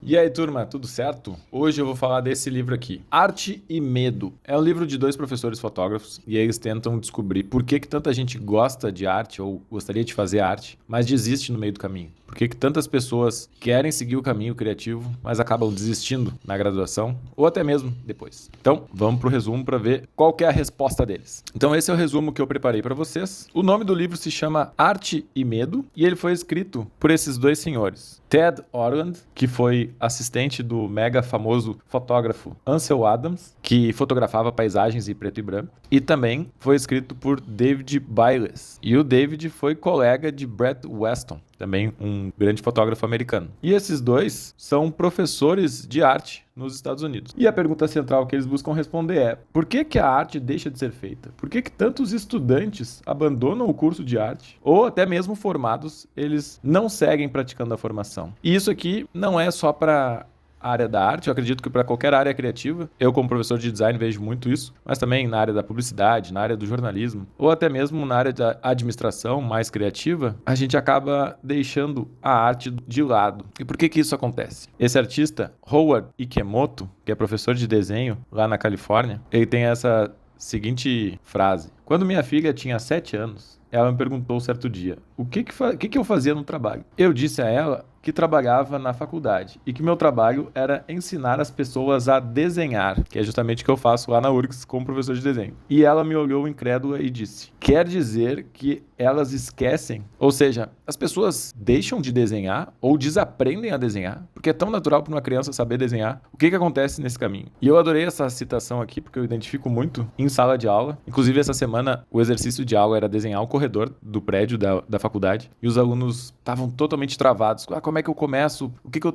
E aí, turma, tudo certo? Hoje eu vou falar desse livro aqui, Arte e Medo. É um livro de dois professores fotógrafos e eles tentam descobrir por que tanta gente gosta de arte ou gostaria de fazer arte, mas desiste no meio do caminho. Por que tantas pessoas querem seguir o caminho criativo, mas acabam desistindo na graduação ou até mesmo depois. Então, vamos pro resumo para ver qual que é a resposta deles. Então, esse é o resumo que eu preparei para vocês. O nome do livro se chama Arte e Medo e ele foi escrito por esses dois senhores. Ted Orland, que foi assistente do mega famoso fotógrafo Ansel Adams, que fotografava paisagens em preto e branco, e também foi escrito por David Bayles. E o David foi colega de Brett Weston, também um grande fotógrafo americano. E esses dois são professores de arte nos Estados Unidos. E a pergunta central que eles buscam responder é: por que a arte deixa de ser feita? Por que tantos estudantes abandonam o curso de arte? Ou até mesmo formados, eles não seguem praticando a formação? E isso aqui não é só para a área da arte, eu acredito que para qualquer área criativa, eu como professor de design vejo muito isso, mas também na área da publicidade, na área do jornalismo, ou até mesmo na área da administração mais criativa, a gente acaba deixando a arte de lado. E por que isso acontece? Esse artista, Howard Ikemoto, que é professor de desenho lá na Califórnia, ele tem essa seguinte frase: quando minha filha tinha 7 anos, ela me perguntou certo dia, o que eu fazia no trabalho? Eu disse a ela que trabalhava na faculdade e que meu trabalho era ensinar as pessoas a desenhar, que é justamente o que eu faço lá na URGS como professor de desenho. E ela me olhou incrédula e disse: quer dizer que elas esquecem? Ou seja, as pessoas deixam de desenhar ou desaprendem a desenhar, porque é tão natural para uma criança saber desenhar. O que acontece nesse caminho? E eu adorei essa citação aqui, porque eu identifico muito em sala de aula. Inclusive, essa semana, o exercício de aula era desenhar o corredor do prédio da faculdade, e os alunos estavam totalmente travados. Como é que eu começo?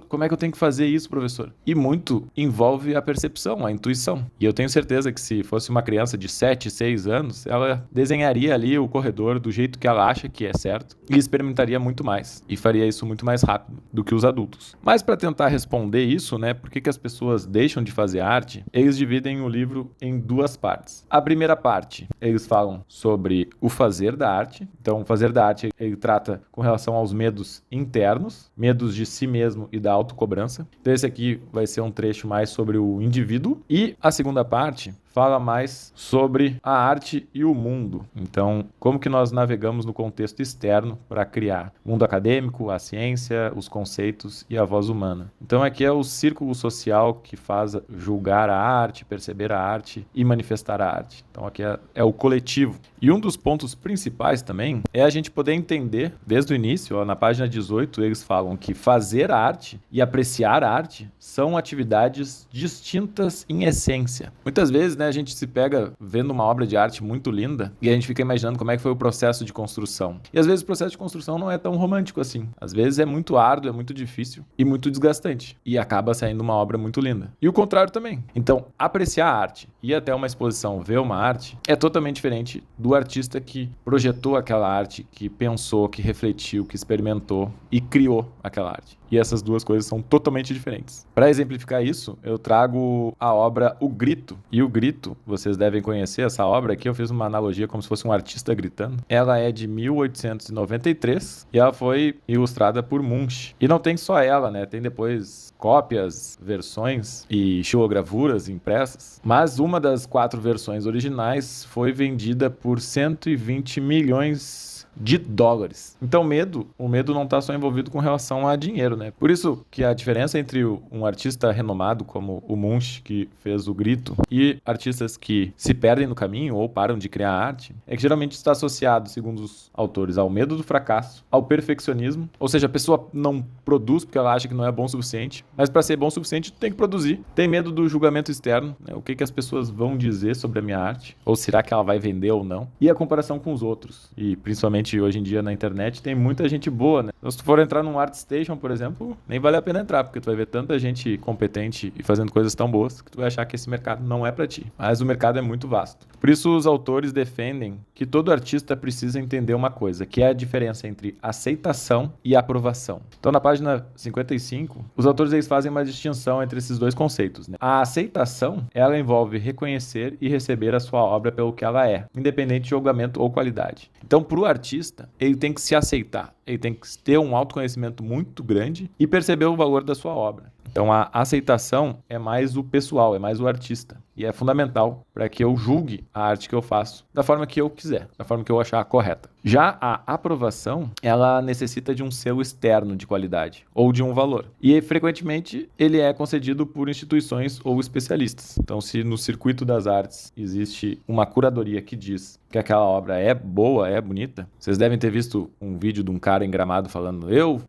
Como é que eu tenho que fazer isso, professor? E muito envolve a percepção, a intuição. E eu tenho certeza que se fosse uma criança de 7, 6 anos, ela desenharia ali o corredor do jeito que ela acha que é certo e experimentaria muito mais. E faria isso muito mais rápido do que os adultos. Mas para tentar responder isso, né, por que as pessoas deixam de fazer arte, eles dividem o livro em duas partes. A primeira parte, eles falam sobre o fazer da arte. Então, o fazer da arte, ele trata com relação aos medos internos, medos de si mesmo e da autocobrança. Então esse aqui vai ser um trecho mais sobre o indivíduo. E a segunda parte fala mais sobre a arte e o mundo. Então, como que nós navegamos no contexto externo para criar o mundo acadêmico, a ciência, os conceitos e a voz humana. Então, aqui é o círculo social que faz julgar a arte, perceber a arte e manifestar a arte. Então, aqui é o coletivo. E um dos pontos principais também é a gente poder entender, desde o início, na página 18, eles falam que fazer arte e apreciar a arte são atividades distintas em essência. Muitas vezes, né, a gente se pega vendo uma obra de arte muito linda e a gente fica imaginando como é que foi o processo de construção. E às vezes o processo de construção não é tão romântico assim. Às vezes é muito árduo, é muito difícil e muito desgastante. E acaba saindo uma obra muito linda. E o contrário também. Então, apreciar a arte, ir até uma exposição, ver uma arte, é totalmente diferente do artista que projetou aquela arte, que pensou, que refletiu, que experimentou e criou aquela arte. E essas duas coisas são totalmente diferentes. Para exemplificar isso, eu trago a obra O Grito. E O Grito, vocês devem conhecer essa obra aqui, eu fiz uma analogia como se fosse um artista gritando. Ela é de 1893 e ela foi ilustrada por Munch. E não tem só ela, né? Tem depois cópias, versões e xilogravuras impressas. Mas uma das 4 versões originais foi vendida por 120 milhões de dólares. Então o medo não está só envolvido com relação a dinheiro, né? Por isso que a diferença entre um artista renomado como o Munch, que fez O Grito, e artistas que se perdem no caminho ou param de criar arte, é que geralmente está associado, segundo os autores, ao medo do fracasso, ao perfeccionismo, ou seja, a pessoa não produz porque ela acha que não é bom o suficiente, mas para ser bom o suficiente tem que produzir. Tem medo do julgamento externo, né? O que as pessoas vão dizer sobre a minha arte, ou será que ela vai vender ou não, e a comparação com os outros, e principalmente hoje em dia na internet tem muita gente boa, né? Então, se tu for entrar num ArtStation, por exemplo, nem vale a pena entrar, porque tu vai ver tanta gente competente e fazendo coisas tão boas que tu vai achar que esse mercado não é pra ti. Mas o mercado é muito vasto. Por isso os autores defendem que todo artista precisa entender uma coisa, que é a diferença entre aceitação e aprovação. Então na página 55, os autores eles fazem uma distinção entre esses dois conceitos, né? A aceitação, ela envolve reconhecer e receber a sua obra pelo que ela é, independente de julgamento ou qualidade. Então pro artista, ele tem que se aceitar. ele tem que ter um autoconhecimento muito grande e perceber o valor da sua obra. Então, a aceitação é mais o pessoal, é mais o artista. E é fundamental para que eu julgue a arte que eu faço da forma que eu quiser, da forma que eu achar correta. Já a aprovação, ela necessita de um selo externo de qualidade ou de um valor. E, frequentemente, ele é concedido por instituições ou especialistas. Então, se no circuito das artes existe uma curadoria que diz que aquela obra é boa, é bonita, vocês devem ter visto um vídeo de um cara em Gramado falando: eu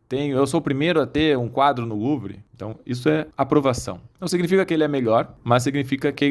sou o primeiro a ter um quadro no Louvre. Então, isso é aprovação. Não significa que ele é melhor, mas significa que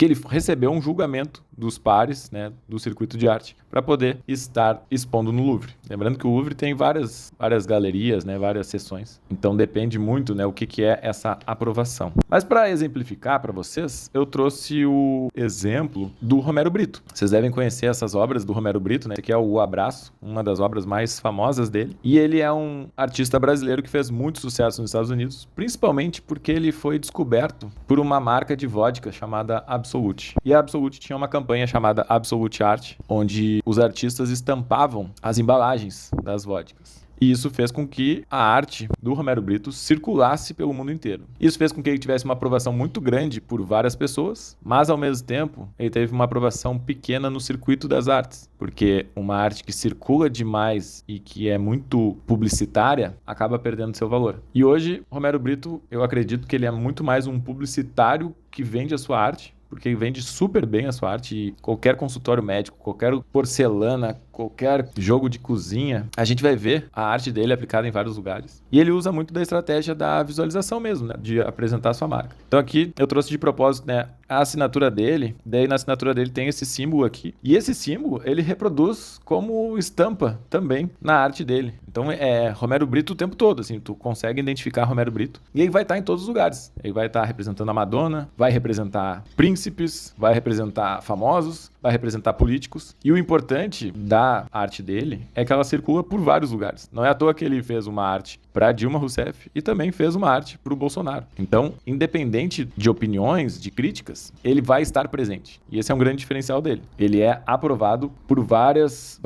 ele recebeu um julgamento dos pares, né, do circuito de arte, para poder estar expondo no Louvre. Lembrando que o Louvre tem várias galerias, né, várias seções. Então, depende muito, né, o que é essa aprovação. Mas, para exemplificar para vocês, eu trouxe o exemplo do Romero Brito. Vocês devem conhecer essas obras do Romero Brito, né? Esse aqui é o Abraço, uma das obras mais famosas dele. E ele é um artista brasileiro que fez muito sucesso nos Estados Unidos, principalmente porque ele foi descoberto por uma marca de vodka chamada Absolute. E a Absolute tinha uma campanha chamada Absolute Art, onde os artistas estampavam as embalagens das vodkas. E isso fez com que a arte do Romero Brito circulasse pelo mundo inteiro. Isso fez com que ele tivesse uma aprovação muito grande por várias pessoas, mas ao mesmo tempo ele teve uma aprovação pequena no circuito das artes, porque uma arte que circula demais e que é muito publicitária acaba perdendo seu valor. E hoje, Romero Brito, eu acredito que ele é muito mais um publicitário que vende a sua arte, porque ele vende super bem a sua arte e qualquer consultório médico, qualquer porcelana, qualquer jogo de cozinha, a gente vai ver a arte dele aplicada em vários lugares. E ele usa muito da estratégia da visualização mesmo, né, de apresentar a sua marca. Então aqui eu trouxe de propósito, né, a assinatura dele, daí na assinatura dele tem esse símbolo aqui. E esse símbolo ele reproduz como estampa também na arte dele. Então é Romero Brito o tempo todo, assim, tu consegue identificar Romero Brito. E ele vai estar em todos os lugares. Ele vai estar representando a Madonna, vai representar príncipes, vai representar famosos, vai representar políticos. E o importante da arte dele é que ela circula por vários lugares. Não é à toa que ele fez uma arte para Dilma Rousseff e também fez uma arte para o Bolsonaro. Então, independente de opiniões, de críticas, ele vai estar presente. E esse é um grande diferencial dele. Ele é aprovado por vários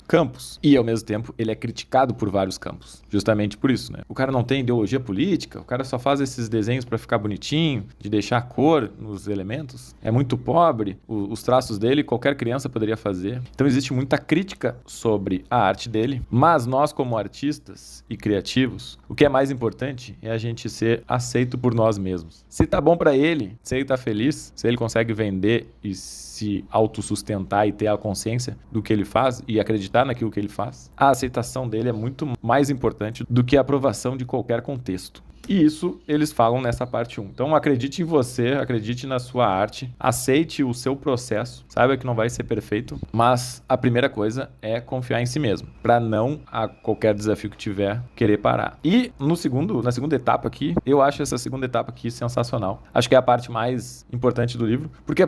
campos e, ao mesmo tempo, ele é criticado por vários campos. Justamente por isso, né? O cara não tem ideologia política, o cara só faz esses desenhos para ficar bonitinho, de deixar cor nos elementos. É muito pobre, os traços dele qualquer criança poderia fazer. Então, existe muita crítica sobre a arte dele, mas nós, como artistas e criativos, o que é mais importante é a gente ser aceito por nós mesmos. Se tá bom para ele, se ele tá feliz, se ele consegue vender e se autossustentar e ter a consciência do que ele faz e acreditar naquilo que ele faz, a aceitação dele é muito mais importante do que a aprovação de qualquer contexto. E isso eles falam nessa parte 1. Então acredite em você, acredite na sua arte, aceite o seu processo, saiba que não vai ser perfeito, mas a primeira coisa é confiar em si mesmo, para não, a qualquer desafio que tiver, querer parar. E na segunda etapa aqui, eu acho essa segunda etapa aqui sensacional. Acho que é a parte mais importante do livro, porque a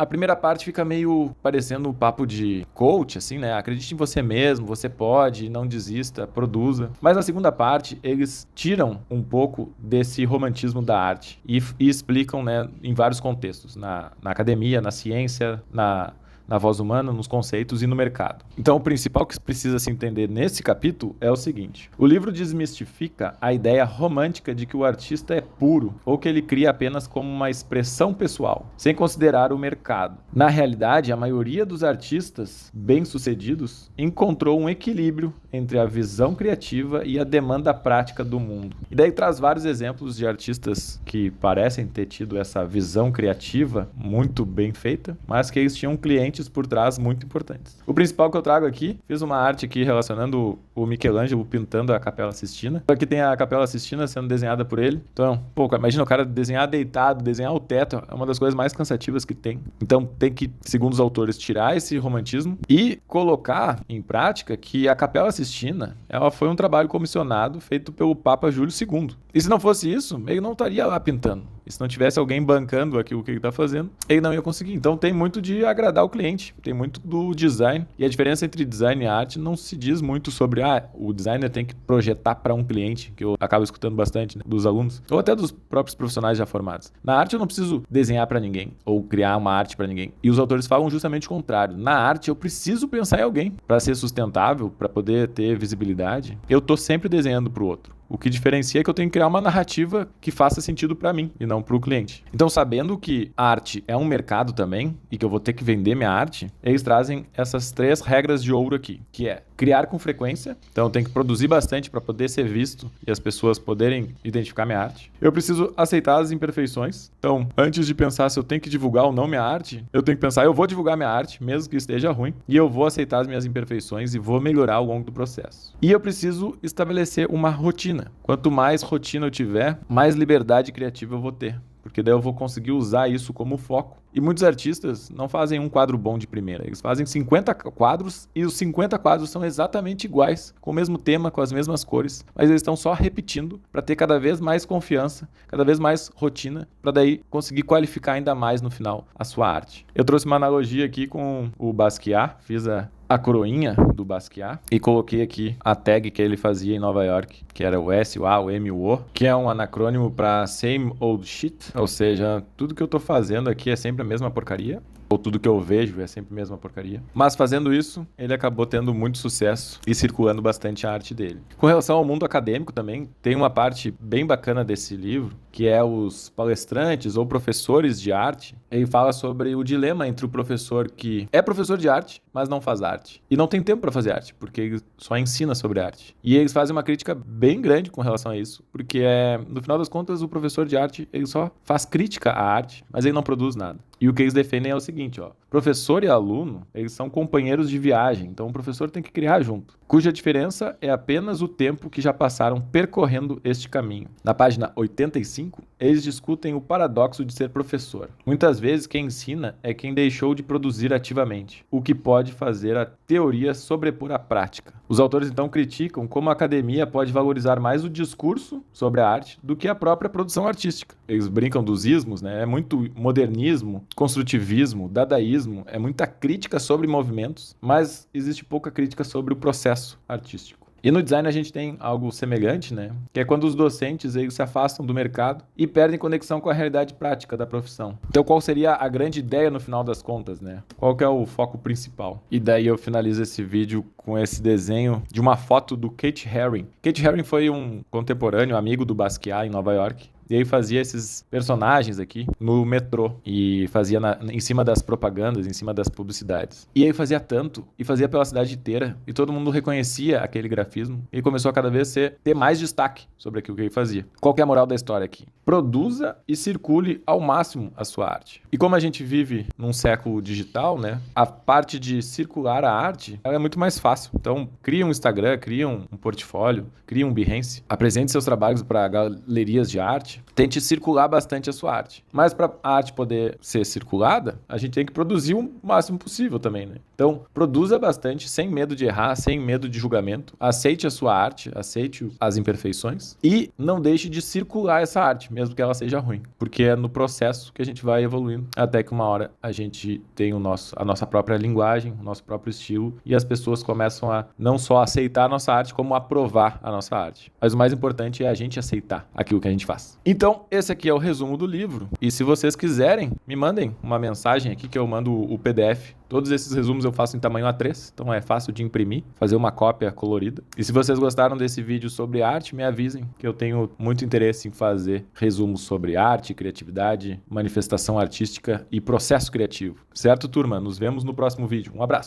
primeira parte fica meio parecendo um papo de coach, assim, né? Acredite em você mesmo, você pode, não desista, produza. Mas na segunda parte, eles tiram um pouco desse romantismo da arte e explicam, né, em vários contextos, na academia, na ciência, na voz humana, nos conceitos e no mercado. Então, o principal que precisa se entender nesse capítulo é o seguinte: o livro desmistifica a ideia romântica de que o artista é puro ou que ele cria apenas como uma expressão pessoal, sem considerar o mercado. Na realidade, a maioria dos artistas bem-sucedidos encontrou um equilíbrio entre a visão criativa e a demanda prática do mundo. E daí traz vários exemplos de artistas que parecem ter tido essa visão criativa muito bem feita, mas que eles tinham clientes por trás muito importantes. O principal que eu trago aqui, fiz uma arte aqui relacionando o Michelangelo pintando a Capela Sistina. Aqui tem a Capela Sistina sendo desenhada por ele. Então, imagina o cara desenhar deitado, desenhar o teto, é uma das coisas mais cansativas que tem. Então, tem que, segundo os autores, tirar esse romantismo e colocar em prática que a Capela Sistina, ela foi um trabalho comissionado feito pelo Papa Júlio II. E se não fosse isso, ele não estaria lá pintando. Se não tivesse alguém bancando aquilo que ele está fazendo, ele não ia conseguir. Então tem muito de agradar o cliente, tem muito do design. E a diferença entre design e arte não se diz muito sobre o designer tem que projetar para um cliente, que eu acabo escutando bastante, né, dos alunos, ou até dos próprios profissionais já formados. Na arte eu não preciso desenhar para ninguém ou criar uma arte para ninguém. E os autores falam justamente o contrário. Na arte eu preciso pensar em alguém para ser sustentável, para poder ter visibilidade. Eu tô sempre desenhando para o outro. O que diferencia é que eu tenho que criar uma narrativa que faça sentido para mim e não para o cliente. Então, sabendo que a arte é um mercado também e que eu vou ter que vender minha arte, eles trazem essas 3 regras de ouro aqui, que é criar com frequência. Então, eu tenho que produzir bastante para poder ser visto e as pessoas poderem identificar minha arte. Eu preciso aceitar as imperfeições. Então, antes de pensar se eu tenho que divulgar ou não minha arte, eu tenho que pensar, eu vou divulgar minha arte, mesmo que esteja ruim, e eu vou aceitar as minhas imperfeições e vou melhorar ao longo do processo. E eu preciso estabelecer uma rotina. Quanto mais rotina eu tiver, mais liberdade criativa eu vou ter. Porque daí eu vou conseguir usar isso como foco. E muitos artistas não fazem um quadro bom de primeira. Eles fazem 50 quadros e os 50 quadros são exatamente iguais, com o mesmo tema, com as mesmas cores. Mas eles estão só repetindo para ter cada vez mais confiança, cada vez mais rotina, para daí conseguir qualificar ainda mais no final a sua arte. Eu trouxe uma analogia aqui com o Basquiat, fiz a coroinha do Basquiat e coloquei aqui a tag que ele fazia em Nova York, que era o S, o A, o M e o O, que é um anacrônimo para Same Old Shit, ou seja, tudo que eu tô fazendo aqui é sempre a mesma porcaria, ou tudo que eu vejo é sempre a mesma porcaria. Mas fazendo isso, ele acabou tendo muito sucesso e circulando bastante a arte dele. Com relação ao mundo acadêmico também, tem uma parte bem bacana desse livro, que é os palestrantes ou professores de arte. Ele fala sobre o dilema entre o professor que é professor de arte, mas não faz arte. E não tem tempo para fazer arte, porque ele só ensina sobre arte. E eles fazem uma crítica bem grande com relação a isso, porque no final das contas, o professor de arte, ele só faz crítica à arte, mas ele não produz nada. E o que eles defendem é o seguinte, professor e aluno, eles são companheiros de viagem, então o professor tem que criar junto, cuja diferença é apenas o tempo que já passaram percorrendo este caminho. Na página 85, eles discutem o paradoxo de ser professor. Muitas vezes quem ensina é quem deixou de produzir ativamente, o que pode fazer a teoria sobrepor a prática. Os autores então criticam como a academia pode valorizar mais o discurso sobre a arte do que a própria produção artística. Eles brincam dos ismos, né? É muito modernismo, construtivismo, dadaísmo, é muita crítica sobre movimentos, mas existe pouca crítica sobre o processo artístico. E no design a gente tem algo semelhante, né? Que é quando os docentes eles se afastam do mercado e perdem conexão com a realidade prática da profissão. Então qual seria a grande ideia no final das contas, né? Qual que é o foco principal? E daí eu finalizo esse vídeo com esse desenho de uma foto do Keith Haring. Keith Haring foi um contemporâneo, amigo do Basquiat em Nova York. E aí fazia esses personagens aqui no metrô e fazia em cima das propagandas, em cima das publicidades. E aí fazia tanto e fazia pela cidade inteira e todo mundo reconhecia aquele grafismo e começou a cada vez ter mais destaque sobre aquilo que ele fazia. Qual que é a moral da história aqui? Produza e circule ao máximo a sua arte. E como a gente vive num século digital, né? A parte de circular a arte, ela é muito mais fácil. Então, cria um Instagram, cria um portfólio, cria um Behance, apresente seus trabalhos para galerias de arte, tente circular bastante a sua arte. Mas para a arte poder ser circulada, a gente tem que produzir o máximo possível também, né? Então, produza bastante, sem medo de errar, sem medo de julgamento. Aceite a sua arte, aceite as imperfeições e não deixe de circular essa arte, mesmo que ela seja ruim. Porque é no processo que a gente vai evoluindo, até que uma hora a gente tem a nossa própria linguagem, o nosso próprio estilo, e as pessoas começam a não só aceitar a nossa arte, como aprovar a nossa arte. Mas o mais importante é a gente aceitar aquilo que a gente faz. Então, esse aqui é o resumo do livro. E se vocês quiserem, me mandem uma mensagem aqui que eu mando o PDF. Todos esses resumos eu faço em tamanho A3, então é fácil de imprimir, fazer uma cópia colorida. E se vocês gostaram desse vídeo sobre arte, me avisem, que eu tenho muito interesse em fazer resumos sobre arte, criatividade, manifestação artística e processo criativo. Certo, turma? Nos vemos no próximo vídeo. Um abraço!